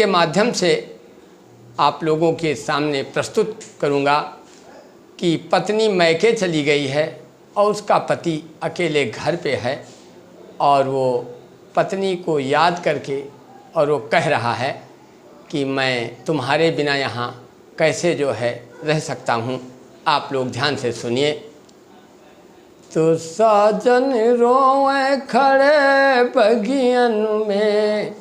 के माध्यम से आप लोगों के सामने प्रस्तुत करूंगा कि पत्नी मैके चली गई है और उसका पति अकेले घर पे है और वो पत्नी को याद करके और वो कह रहा है कि मैं तुम्हारे बिना यहाँ कैसे जो है रह सकता हूँ। आप लोग ध्यान से सुनिए। तो साजन रोए खड़े बगियन में,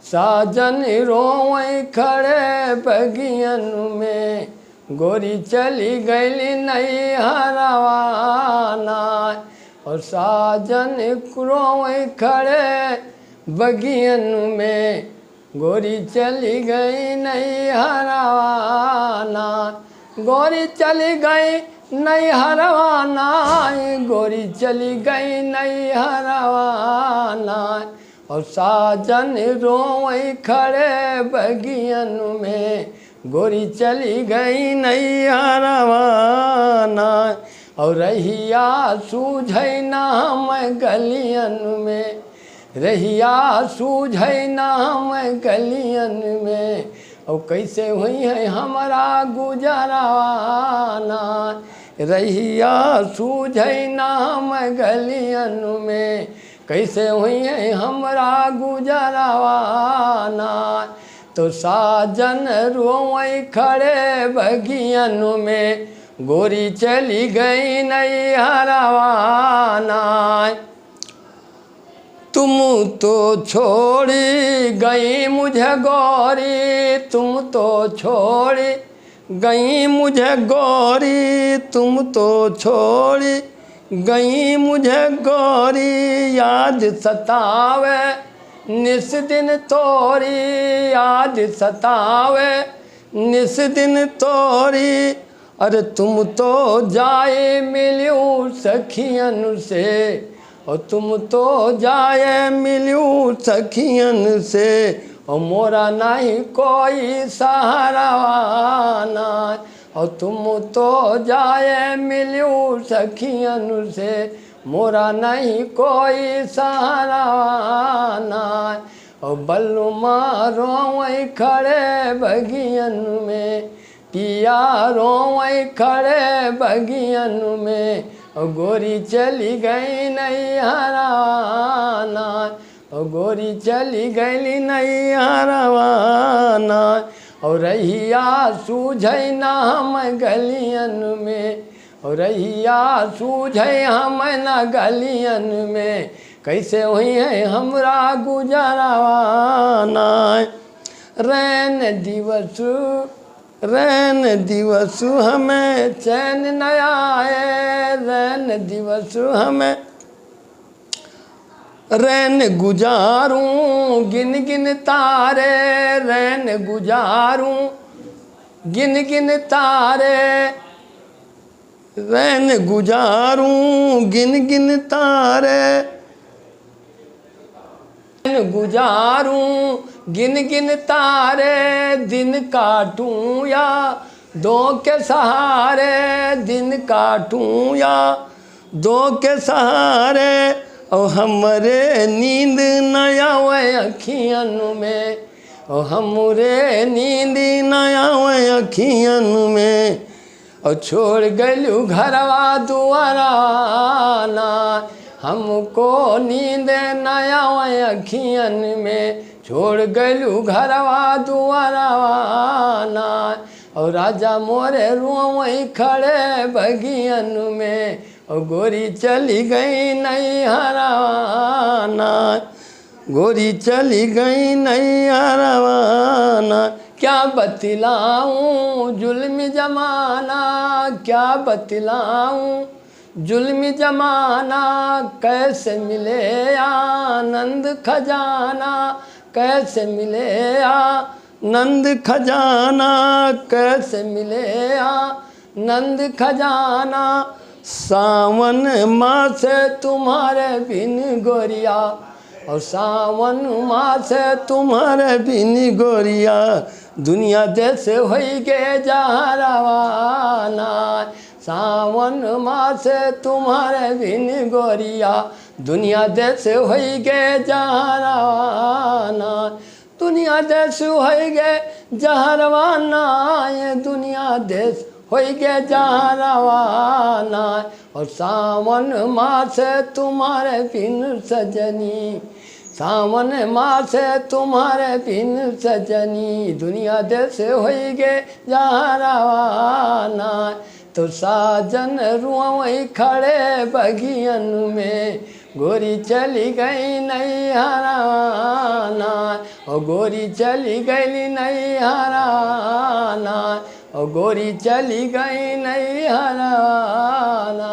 साजन रोए खड़े बगियन में, गोरी चली गई नहीं हरवाना। और साजन रोए खड़े बगियन में, गोरी चली गई नहीं हरवाना। गोरी चली गई नहीं हरवाना, गोरी चली गई नहीं हरवाना। और साजन रोए खड़े बगियन में, गोरी चली गई नहीं हरवाना। और रहिया सूझै ना मैं गलियन में, रहिया सूझै ना मैं गलियन में। और कैसे हुई है हमारा गुजराना, रहिया सूझै ना मैं गलियन में, कैसे हुई है हमारा गुजराना। तो साजन रोए खड़े बगियन में, गोरी चली गई नहीं हरवाना। तुम तो छोड़ी गई मुझे गौरी, तुम तो छोड़ी गई मुझे गौरी, तुम तो छोड़ी गई मुझे गौरी। याद सतावे निस दिन तोरी, याद सतावे निस दिन तोरी। अरे तुम तो जाए मिलूं सखियन से, और तुम तो जाए मिलूं सखियन से। और मोरा नहीं कोई सहारावाना, और तुम तो जाए मिलूं सखियन से, मोरा नहीं कोई सहारावाना। और बल्लू रोए खड़े बगियन में, पिया रोए खड़े बगियन में। और गोरी चली गई नहीं हरवाना, और गोरी चली गई नहीं हरवाना। और रहिया सूझै ना हम गलियन में, और रहिया सूझै हम न गलियन में, कैसे हुई है हमरा गुजरावाना। रैन दिवस रैन दिवस हमें चैन न आए, रैन दिवस हमें रैन गुजारूं गिन गिन तारे, रैन गुजारूं गिन गिन तारे, रैन गुजारूं गिन गिन तारे। रैन गुजारूं गिन गिन तारे, दिन काटूं या दो के सहारे, दिन काटूं या दो के सहारे। और हमरे नींद न आवे अखियन में, और हमरे नींद न आवे अखियन में। और छोड़ गलू घरवा दुआराना, हमको नींद न आवे अखियन में। छोड़ गलू घरवा दुआराना, और राजा मोरे रोए खड़े बगियन में। और गोरी चली गई नहीं हरवाना, गोरी चली गई नहीं हरवाना। क्या बतलाऊं जुल्मी जमाना, क्या बतलाऊं जुल्मी जमाना। कैसे मिले आनंद खजाना, कैसे मिले आनंद खजाना, कैसे मिले आनंद खजाना। सावन माह से तुम्हारे बिन गोरिया, और सावन माह से तुम्हारे बिन गोरिया। दुनिया जैसे होई गे जहाँ रवाना, सावन माह से तुम्हारे बिन गोरिया। दुनिया जैसे होई गे जहाँ रवाना। दुनिया देश हो गए जहरवाना, ये दुनिया देश हो गए जहरवाना। और सावन मास तुम्हारे बिन सजनी, सावन मास तुम्हारे बिन सजनी, दुनिया देश हो गए जहरवाना। तो साजन रुआई खड़े बगियन में, गोरी चली गई नहीं हराना, और गोरी चली गई नहीं हराना, और गोरी चली गई नहीं हराना।